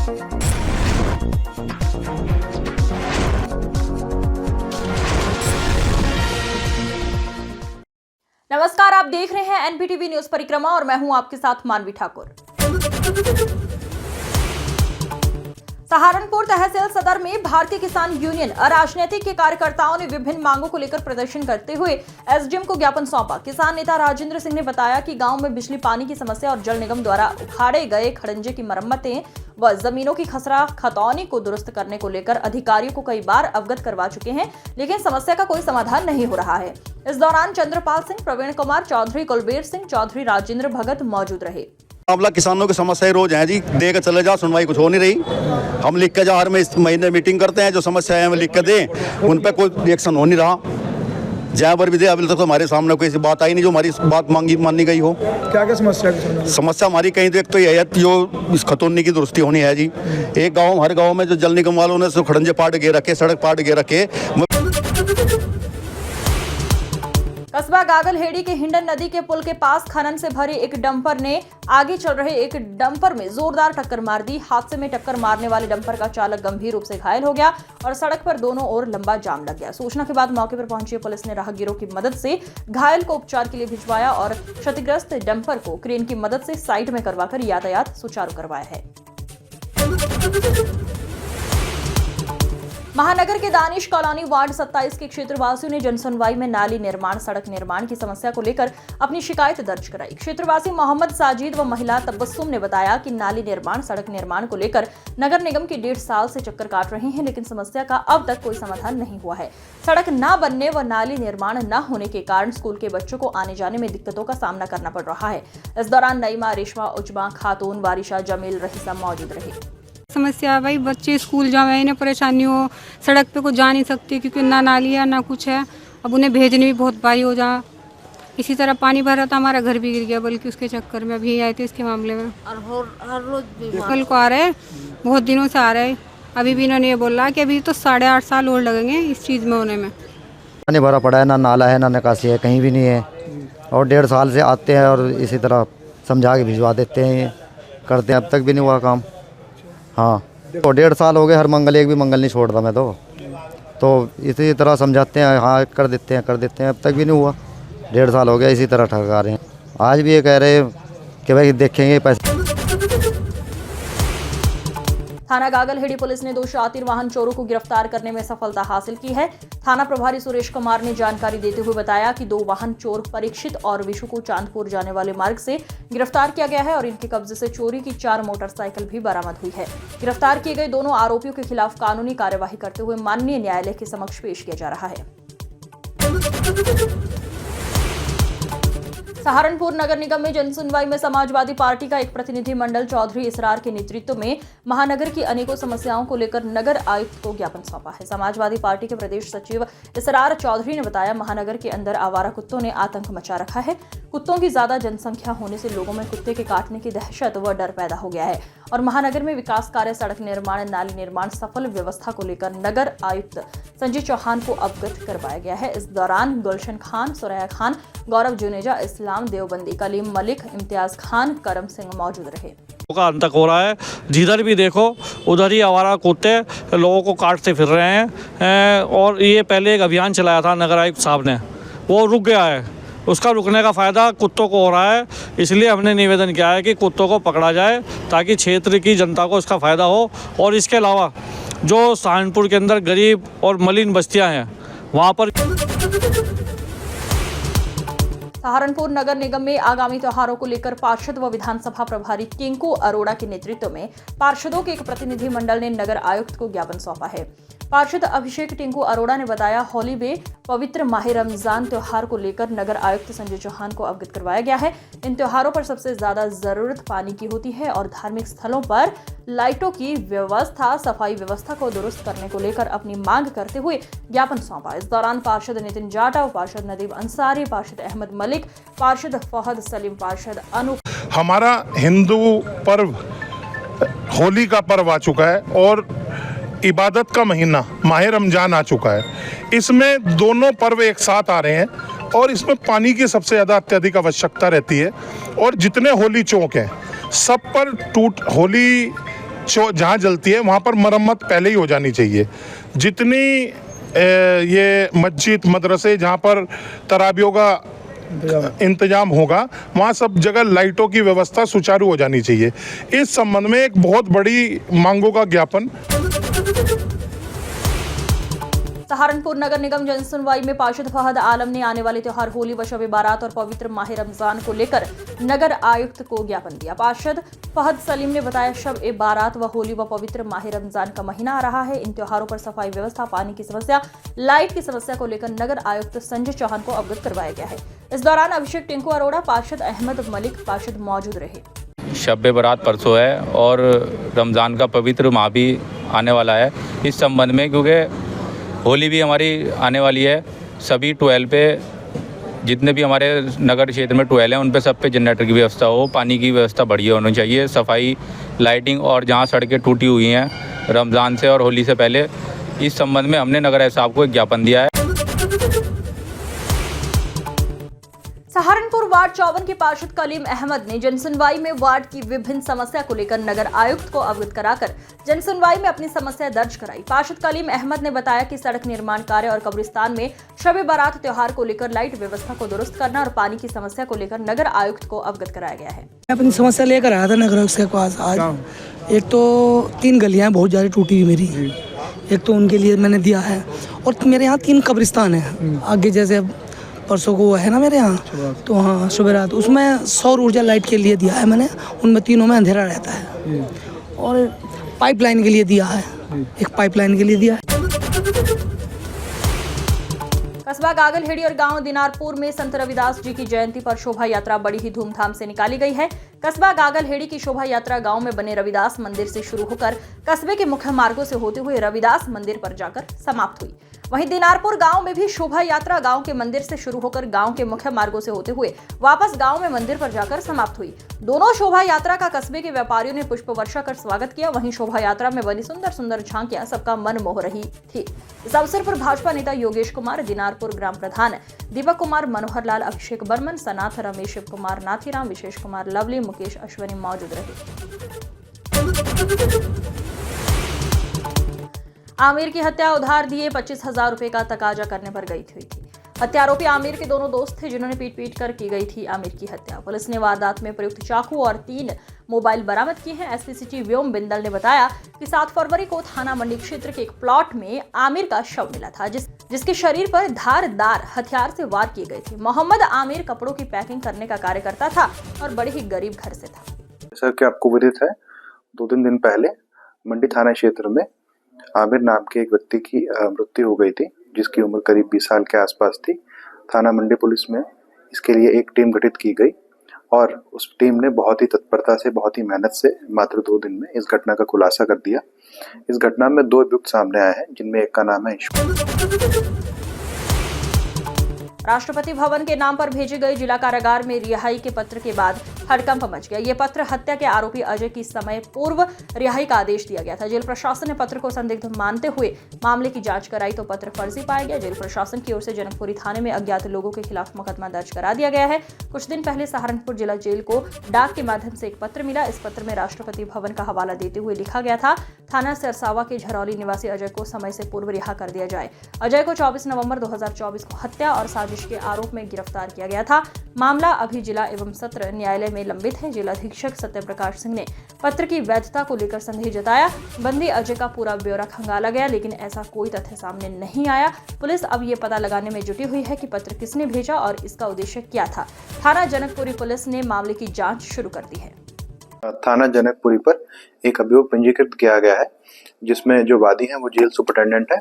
नमस्कार, आप देख रहे हैं एनपीटीवी न्यूज परिक्रमा और मैं हूं आपके साथ मानवी ठाकुर। सहारनपुर तहसील सदर में भारतीय किसान यूनियन अराजनीतिक के कार्यकर्ताओं ने विभिन्न मांगों को लेकर प्रदर्शन करते हुए एसडीएम को ज्ञापन सौंपा। किसान नेता राजेंद्र सिंह ने बताया कि गांव में बिजली पानी की समस्या और जल निगम द्वारा उखाड़े गए खड़ंजे की मरम्मतें व जमीनों की खसरा खतौनी को दुरुस्त करने को लेकर अधिकारियों को कई बार अवगत करवा चुके हैं, लेकिन समस्या का कोई समाधान नहीं हो रहा है। इस दौरान चंद्रपाल सिंह, प्रवीण कुमार चौधरी, कुलबीर सिंह चौधरी, राजेंद्र भगत मौजूद रहे। मामला किसानों की समस्याएं रोज हैं जी, दे के चले जाओ, सुनवाई कुछ हो नहीं रही। हम लिख के जा हर महीने मीटिंग करते हैं, जो समस्याएं हैं लिख के दें, उन पर कोई रिएक्शन हो नहीं रहा। जहाँ पर भी दे, अभी तक तो हमारे सामने कोई ऐसी बात आई नहीं जो हमारी बात मानी गई हो। क्या क्या समस्या की समस्या हमारी कहीं तो एक तो यह है जो इस खतौनी की दुरुस्ती होनी है जी। एक गाँव, हर गाँव में जो जल निगम वालों ने खड़ंजे पाट गे रखे, सड़क पाट गे रखे। कस्बा गागलहेड़ी के हिंडन नदी के पुल के पास खनन से भरे एक डंपर ने आगे चल रहे एक डंपर में जोरदार टक्कर मार दी। हादसे में टक्कर मारने वाले डंपर का चालक गंभीर रूप से घायल हो गया और सड़क पर दोनों ओर लंबा जाम लग गया। सूचना के बाद मौके पर पहुंची पुलिस ने राहगीरों की मदद से घायल को उपचार के लिए भिजवाया और क्षतिग्रस्त डंपर को क्रेन की मदद से साइड में करवाकर यातायात सुचारू करवाया है। महानगर के दानिश कॉलोनी वार्ड 27 के क्षेत्रवासियों ने जनसुनवाई में नाली निर्माण, सड़क निर्माण की समस्या को लेकर अपनी शिकायत दर्ज कराई। क्षेत्रवासी मोहम्मद साजिद व महिला तबस्सुम ने बताया कि नाली निर्माण, सड़क निर्माण को लेकर नगर निगम के 1.5 साल से चक्कर काट रहे हैं, लेकिन समस्या का अब तक कोई समाधान नहीं हुआ है। सड़क न बनने व नाली निर्माण न होने के कारण स्कूल के बच्चों को आने जाने में दिक्कतों का सामना करना पड़ रहा है। इस दौरान नईमा, रेशमा, उजमा खातून, बारिशा, जमील, रहीसा मौजूद रहे। समस्या भाई, बच्चे स्कूल जाए, इन्हें परेशानी हो, सड़क पे कुछ जा नहीं सकती क्योंकि ना नाली है ना कुछ है। अब उन्हें भेजने भी बहुत भारी हो जा। इसी तरह पानी भरा था, हमारा घर भी गिर गया, बल्कि उसके चक्कर में अभी आए थे इसके मामले में। और हर रोज कल को आ रहे, बहुत दिनों से आ रहे। अभी भी इन्होंने ये बोला कि अभी तो 8.5 साल और लगेंगे इस चीज़ में होने में। पानी भरा पड़ा है, ना नाला है ना निकासी है, कहीं भी नहीं है। और 1.5 साल से आते हैं और इसी तरह समझा के भिजवा देते हैं, करते हैं, अब तक भी नहीं हुआ काम। हाँ, तो 1.5 साल हो गए, हर मंगल एक भी मंगल नहीं छोड़ रहा मैं तो इसी तरह समझाते हैं, हाँ कर देते हैं, अब तक भी नहीं हुआ। 1.5 साल हो गया इसी तरह ठगा रहे हैं। आज भी ये कह रहे हैं कि भाई देखेंगे पैसे। थाना गागलहेड़ी पुलिस ने 2 शातिर वाहन चोरों को गिरफ्तार करने में सफलता हासिल की है। थाना प्रभारी सुरेश कुमार ने जानकारी देते हुए बताया कि 2 वाहन चोर परीक्षित और विशु को चांदपुर जाने वाले मार्ग से गिरफ्तार किया गया है और इनके कब्जे से चोरी की 4 मोटरसाइकिल भी बरामद हुई है। गिरफ्तार किए गए दोनों आरोपियों के खिलाफ कानूनी कार्यवाही करते हुए माननीय न्यायालय के समक्ष पेश किया जा रहा है। सहारनपुर नगर निगम में जनसुनवाई में समाजवादी पार्टी का एक प्रतिनिधिमंडल चौधरी इसरार के नेतृत्व में महानगर की अनेकों समस्याओं को लेकर नगर आयुक्त को ज्ञापन सौंपा है। समाजवादी पार्टी के प्रदेश सचिव इसरार चौधरी ने बताया, महानगर के अंदर आवारा कुत्तों ने आतंक मचा रखा है। कुत्तों की ज्यादा जनसंख्या होने से लोगों में कुत्ते के काटने की दहशत व डर पैदा हो गया है और महानगर में विकास कार्य, सड़क निर्माण, नाली निर्माण, सफल व्यवस्था को लेकर नगर आयुक्त संजय चौहान को अवगत करवाया गया है। इस दौरान गुलशन खान, सुरैया खान, गौरव जुनेजा, इस्लाम देवबंदी, कलीम मलिक, इम्तियाज खान, करम सिंह मौजूद रहे। का आतंक हो रहा है, जिधर भी देखो उधर ही आवारा कुत्ते लोगों को काटते फिर रहे हैं और ये पहले एक अभियान चलाया था नगर आयुक्त साहब ने, वो रुक गया है। उसका रुकने का फ़ायदा कुत्तों को हो रहा है, इसलिए हमने निवेदन किया है कि कुत्तों को पकड़ा जाए ताकि क्षेत्र की जनता को इसका फ़ायदा हो। और इसके अलावा जो सहारनपुर के अंदर गरीब और मलिन बस्तियां हैं वहाँ पर। सहारनपुर नगर निगम में आगामी त्योहारों को लेकर पार्षद व विधानसभा प्रभारी टिंकू अरोड़ा के नेतृत्व में पार्षदों के एक प्रतिनिधिमंडल ने नगर आयुक्त को ज्ञापन सौंपा है। पार्षद अभिषेक टिंकू अरोड़ा ने बताया, होली में पवित्र माह रमजान त्योहार को लेकर नगर आयुक्त संजय चौहान को अवगत करवाया गया है। इन त्योहारों पर सबसे ज्यादा जरूरत पानी की होती है और धार्मिक स्थलों पर लाइटों की व्यवस्था, सफाई व्यवस्था को दुरुस्त करने को लेकर अपनी मांग करते हुए ज्ञापन सौंपा। इस दौरान पार्षद नितिन जाटव, पार्षद नदीम अंसारी, पार्षद अहमद मलिक, पार्षद फहद सलीम, पार्षद अनु। हमारा हिंदू पर्व होली का पर्व आ चुका है और इबादत का महीना माह रमजान आ चुका है। इसमें दोनों पर्व एक साथ आ रहे हैं और इसमें पानी की सबसे ज़्यादा अत्यधिक आवश्यकता रहती है और जितने होली चौक हैं सब पर होली जहाँ जलती है वहाँ पर मरम्मत पहले ही हो जानी चाहिए। जितनी ये मस्जिद मदरसे जहाँ पर तराबियों का इंतजाम होगा वहाँ सब जगह लाइटों की व्यवस्था सुचारू हो जानी चाहिए। इस संबंध में एक बहुत बड़ी मांगों का ज्ञापन सहारनपुर नगर निगम जनसुनवाई में पार्षद फहद आलम ने आने वाले त्योहार होली व शब बारात और पवित्र माह रमजान को लेकर नगर आयुक्त को ज्ञापन दिया। पार्षद फहद सलीम ने बताया, शब ए बारात व होली व पवित्र माह रमजान का महीना आ रहा है। इन त्योहारों पर सफाई व्यवस्था, पानी की समस्या, लाइट की समस्या को लेकर नगर आयुक्त संजय चौहान को अवगत करवाया गया है। इस दौरान अभिषेक टिंकू अरोड़ा, पार्षद अहमद मलिक पार्षद मौजूद रहे। शब बारात परसों है और रमज़ान का पवित्र माह भी आने वाला है। इस संबंध में क्योंकि होली भी हमारी आने वाली है, सभी ट्वेल पे जितने भी हमारे नगर क्षेत्र में ट्वेल हैं उन पे सब पे जनरेटर की व्यवस्था हो, पानी की व्यवस्था बढ़िया होनी चाहिए, सफाई, लाइटिंग, और जहाँ सड़कें टूटी हुई हैं रमज़ान से और होली से पहले, इस संबंध में हमने नगर साहब को एक ज्ञापन दिया है। सहारनपुर वार्ड 54 के पार्षद कलीम अहमद ने जनसुनवाई में वार्ड की विभिन्न समस्या को लेकर नगर आयुक्त को अवगत कराकर जनसुनवाई में अपनी समस्या दर्ज कराई। पार्षद कलीम अहमद ने बताया कि सड़क निर्माण कार्य और कब्रिस्तान में शब बारात त्योहार को लेकर लाइट व्यवस्था को दुरुस्त करना और पानी की समस्या को लेकर नगर आयुक्त को अवगत कराया गया है। अपनी समस्या लेकर आया था नगर आयुक्त के पास आज। एक तो 3 गलियां बहुत ज़्यादा टूटी हुई मेरी, एक तो उनके लिए मैंने दिया है, और मेरे यहाँ 3 कब्रिस्तान है आगे, जैसे परसों को है ना मेरे यहाँ, तो हाँ सुबह रात उसमें सौर ऊर्जा लाइट के लिए दिया है मैंने, उनमें तीनों में अंधेरा रहता है। और पाइपलाइन के लिए दिया है, एक पाइपलाइन के लिए दिया है। कस्बा गागलहेड़ी और गांव दिनारपुर में संत रविदास जी की जयंती पर शोभा यात्रा बड़ी ही धूमधाम से निकाली गई है। कस्बा गागलहेड़ी की शोभा यात्रा गांव में बने रविदास मंदिर से शुरू होकर कस्बे के मुख्य मार्गों से होते हुए रविदास मंदिर पर जाकर समाप्त हुई। वहीं दिनारपुर गांव में भी शोभा यात्रा गांव के मंदिर से शुरू होकर गांव के मुख्य मार्गों से होते हुए वापस गांव में मंदिर पर जाकर समाप्त हुई। दोनों शोभा यात्रा का कस्बे के व्यापारियों ने पुष्प वर्षा कर स्वागत किया। वहीं शोभा यात्रा में बनी सुंदर सुंदर झांकियां सबका मन मोह रही थी। इस अवसर पर भाजपा नेता योगेश कुमार, दिनारपुर ग्राम प्रधान दीपक कुमार, मनोहर लाल, अभिषेक बर्मन, सनाथ, रमेश, शिव कुमार, नाथीराम, विशेष कुमार, लवली, मुकेश, अश्वनी मौजूद रहे। आमिर की हत्या उधार दिए 25,000 रुपए का तकाजा करने पर हुई थी। हत्या आरोपी आमिर के दोनों दोस्त थे जिन्होंने पीट कर की गई थी आमिर की हत्या। पुलिस ने वारदात में प्रयुक्त चाकू और 3 मोबाइल बरामद किए हैं। एसपी सिटी व्योम बिंदल ने बताया कि 7 फरवरी को थाना मंडी क्षेत्र के एक प्लॉट में आमिर का शव मिला था, जिसके शरीर पर धारदार हथियार से वार किए गए थे। मोहम्मद आमिर कपड़ों की पैकिंग करने का कार्य करता था और बड़े ही गरीब घर से था। सर क्या आपको विदित है, 2-3 दिन पहले मंडी थाना क्षेत्र में आमिर नाम के एक व्यक्ति की मृत्यु हो गई थी, जिसकी उम्र करीब 20 साल के आसपास थी। थाना मंडी पुलिस में इसके लिए एक टीम गठित की गई और उस टीम ने बहुत ही तत्परता से, बहुत ही मेहनत से मात्र 2 दिन में इस घटना का खुलासा कर दिया। इस घटना में 2 अभियुक्त सामने आए हैं, जिनमें एक का नाम है राष्ट्रपति भवन के नाम पर भेजे गए जिला कारागार में रिहाई के पत्र के बाद हड़कंप मच गया। ये पत्र हत्या के आरोपी अजय की समय पूर्व रिहाई का आदेश दिया गया था। जेल प्रशासन ने पत्र को संदिग्ध मानते हुए मामले की जांच कराई तो पत्र फर्जी पाया गया। जेल प्रशासन की ओर से जनकपुरी थाने में अज्ञात लोगों के खिलाफ मुकदमा दर्ज करा दिया गया है। कुछ दिन पहले सहारनपुर जिला जेल को डाक के माध्यम से एक पत्र मिला। इस पत्र में राष्ट्रपति भवन का हवाला देते हुए लिखा गया था, थाना सरसावा के झरौली निवासी अजय को समय से पूर्व रिहा कर दिया जाए। अजय को 24 नवंबर 2024 को हत्या और साजिश के आरोप में गिरफ्तार किया गया था। मामला अभी जिला एवं सत्र न्यायालय में लंबित है। जिला अधीक्षक सत्य प्रकाश सिंह ने पत्र की वैधता को लेकर संदेह जताया। बंदी अजय का पूरा ब्यौरा खंगाला गया, लेकिन ऐसा कोई तथ्य सामने नहीं आया। पुलिस अब ये पता लगाने में जुटी हुई है कि पत्र किसने भेजा और इसका उद्देश्य क्या था। थाना जनकपुरी पुलिस ने मामले की जांच शुरू कर दी है। थाना जनकपुरी पर एक अभियोग पंजीकृत किया गया है, जिसमें जो वादी हैं वो जेल सुपरिटेंडेंट है।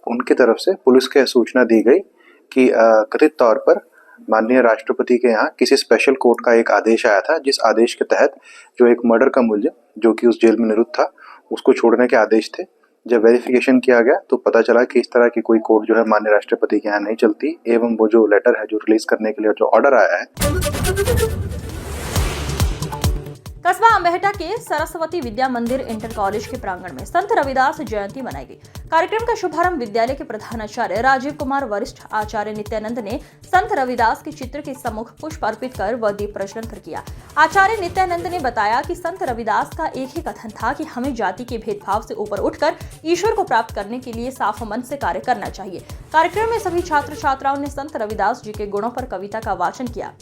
उनकी तरफ से पुलिस को सूचना दी गई कि कथित तौर पर माननीय राष्ट्रपति के यहाँ किसी स्पेशल कोर्ट का एक आदेश आया था, जिस आदेश के तहत जो एक मर्डर का मुलजिम जो कि उस जेल में निरुद्ध था, उसको छोड़ने के आदेश थे। जब वेरिफिकेशन किया गया तो पता चला कि इस तरह की कोई कोर्ट जो है माननीय राष्ट्रपति के यहाँ नहीं चलती, एवं वो जो लेटर है जो रिलीज करने के लिए जो ऑर्डर आया है। कस्बा अम्बेहटा के सरस्वती विद्या मंदिर इंटर कॉलेज के प्रांगण में संत रविदास जयंती मनाई गई। कार्यक्रम का शुभारंभ विद्यालय के प्रधानाचार्य राजीव कुमार, वरिष्ठ आचार्य नित्यानंद ने संत रविदास के चित्र के सम्मुख पुष्प अर्पित कर व दीप प्रज्वलन कर किया। आचार्य नित्यानंद ने बताया कि संत रविदास का एक ही कथन था कि हमें जाति के भेदभाव से ऊपर उठकर ईश्वर को प्राप्त करने के लिए साफ मन से कार्य करना चाहिए। कार्यक्रम में सभी छात्र छात्राओं ने संत रविदास जी के गुणों पर कविता का वाचन किया।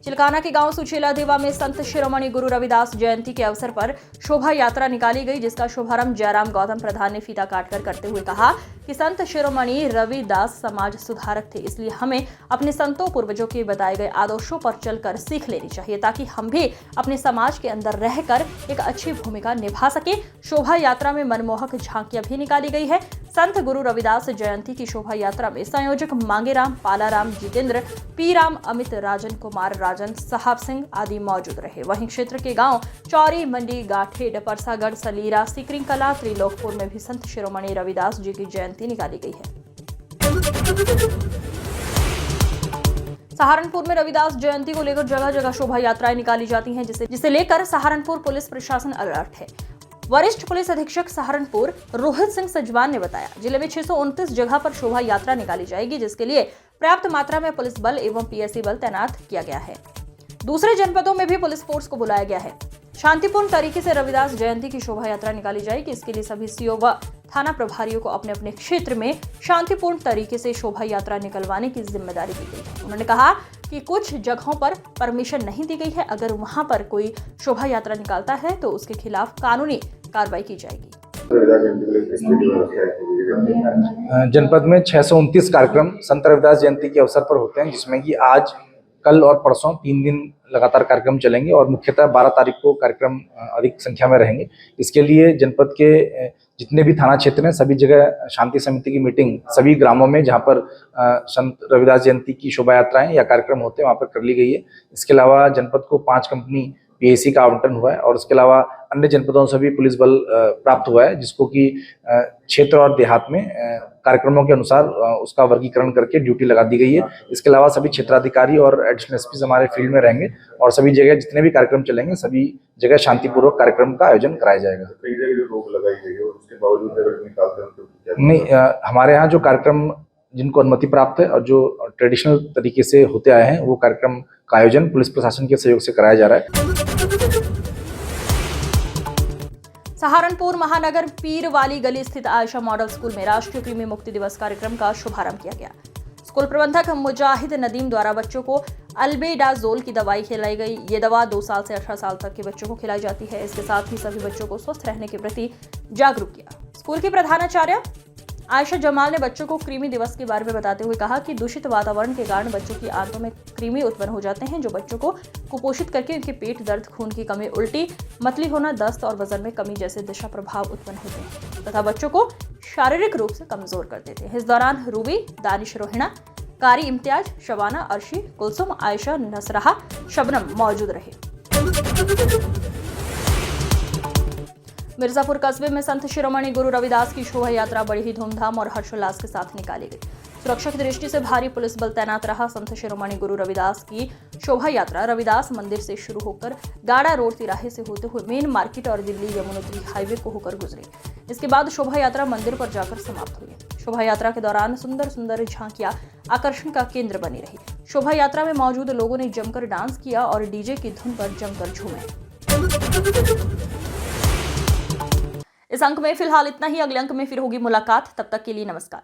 चिलकाना के गांव सुचेला देवा में संत शिरोमणि गुरु रविदास जयंती के अवसर पर शोभा यात्रा निकाली गई, जिसका शुभारंभ जयराम गौतम प्रधान ने फीता काटकर करते हुए कहा कि संत शिरोमणि रविदास समाज सुधारक थे, इसलिए हमें अपने संतों पूर्वजों के बताए गए आदर्शों पर चलकर सीख लेनी चाहिए ताकि हम भी अपने समाज के अंदर रहकर एक अच्छी भूमिका निभा सके। शोभा यात्रा में मनमोहक झांकियां भी निकाली गई है। संत गुरु रविदास जयंती की शोभा यात्रा में संयोजक मांगेराम, पालाराम, जितेंद्र, पी राम, अमित, राजन कुमार, राजन, साहब सिंह आदि मौजूद रहे। वहीं क्षेत्र के गांव चौरी, मंडी, गाठेड, परसागढ़, सलीरा, सिकरिंग कला, त्रिलोकपुर में भी संत शिरोमणि रविदास जी की जयंती निकाली गई है। सहारनपुर में रविदास जयंती को लेकर जगह जगह शोभा यात्राएं निकाली जाती हैं, जिसे लेकर सहारनपुर पुलिस प्रशासन अलर्ट है। वरिष्ठ पुलिस अधीक्षक सहारनपुर रोहित सिंह सजवान ने बताया, जिले में 629 जगह पर शोभा यात्रा निकाली जाएगी, जिसके लिए पर्याप्त मात्रा में पुलिस बल एवं पीएससी बल तैनात किया गया है। दूसरे जनपदों में भी पुलिस फोर्स को बुलाया गया है। शांतिपूर्ण तरीके से रविदास जयंती की शोभा यात्रा निकाली जाएगी। इसके लिए सभी सीओ व थाना प्रभारियों को अपने अपने क्षेत्र में शांतिपूर्ण तरीके से शोभा यात्रा निकलवाने की जिम्मेदारी दी गई है। उन्होंने कहा कि कुछ जगहों पर परमिशन नहीं दी गई है, अगर वहां पर कोई शोभा यात्रा निकालता है तो उसके खिलाफ कानूनी कार्रवाई की जाएगी। जनपद में 629 कार्यक्रम संत रविदास जयंती के अवसर पर होते हैं, जिसमें कि आज, कल और परसों 3 दिन लगातार कार्यक्रम चलेंगे और मुख्यतः 12 तारीख को कार्यक्रम अधिक संख्या में रहेंगे। इसके लिए जनपद के जितने भी थाना क्षेत्र हैं सभी जगह शांति समिति की मीटिंग सभी ग्रामों में जहां पर संत रविदास जयंती की शोभा यात्राएं या कार्यक्रम होते हैं वहां पर कर ली गई है। इसके अलावा जनपद को 5 कंपनी पीएसी का आवंटन हुआ है और उसके अलावा अन्य जनपदों से भी पुलिस बल प्राप्त हुआ है, जिसको कि क्षेत्र और देहात में कार्यक्रमों के अनुसार उसका वर्गीकरण करके ड्यूटी लगा दी गई है। इसके अलावा सभी क्षेत्राधिकारी और एडिशनल एसपी हमारे फील्ड में रहेंगे और सभी जगह जितने भी कार्यक्रम चलेंगे सभी जगह शांतिपूर्वक कार्यक्रम का आयोजन कराया जाएगा। कई जगह जो रोक लगाई गई है उसके बावजूद अगर निकालते हैं तो नहीं, हमारे यहाँ जो कार्यक्रम जिनको अनुमति प्राप्त है और जो ट्रेडिशनल तरीके से होते आए हैं वो कार्यक्रम का आयोजन पुलिस प्रशासन के सहयोग से कराया जा रहा है। सहारनपुर महानगर पीर वाली गली स्थित आयशा मॉडल स्कूल में राष्ट्रीय कृमि मुक्ति दिवस कार्यक्रम का शुभारंभ किया गया। स्कूल प्रबंधक मुजाहिद नदीम द्वारा बच्चों को अल्बेडाजोल की दवाई खिलाई गई। ये दवा 2 साल से 18 साल तक के बच्चों को खिलाई जाती है। इसके साथ ही सभी बच्चों को स्वस्थ रहने के प्रति जागरूक किया। स्कूल की प्रधानाचार्य आयशा जमाल ने बच्चों को कृमि दिवस के बारे में बताते हुए कहा कि दूषित वातावरण के कारण बच्चों की आंतों में कृमि उत्पन्न हो जाते हैं, जो बच्चों को कुपोषित करके उनके पेट दर्द, खून की कमी, उल्टी, मतली होना, दस्त और वजन में कमी जैसे दिशा प्रभाव उत्पन्न होते हैं तथा बच्चों को शारीरिक रूप से कमजोर कर देते हैं। इस दौरान रूबी, दानिश रोहिणा, कारी इम्तियाज, शबाना, अर्शी, कुलसुम, आयशा, नसरहा, शबनम मौजूद रहे। मिर्जापुर कस्बे में संत शिरोमणि गुरु रविदास की शोभा यात्रा बड़ी ही धूमधाम और हर्षोल्लास के साथ निकाली गई। सुरक्षा की दृष्टि से भारी पुलिस बल तैनात रहा। संत शिरोमणि गुरु रविदास की शोभा यात्रा रविदास मंदिर से शुरू होकर गाड़ा रोड तिराहे से होते हुए मेन मार्केट और दिल्ली यमुनोत्री हाईवे को होकर गुजरी। इसके बाद शोभा यात्रा मंदिर पर जाकर समाप्त हुई। शोभा यात्रा के दौरान सुंदर सुंदर झांकियां आकर्षण का केंद्र बनी रही। शोभा यात्रा में मौजूद लोगों ने जमकर डांस किया और डीजे की धुन पर जमकर झूमे। इस अंक में फिलहाल इतना ही। अगले अंक में फिर होगी मुलाकात। तब तक के लिए नमस्कार।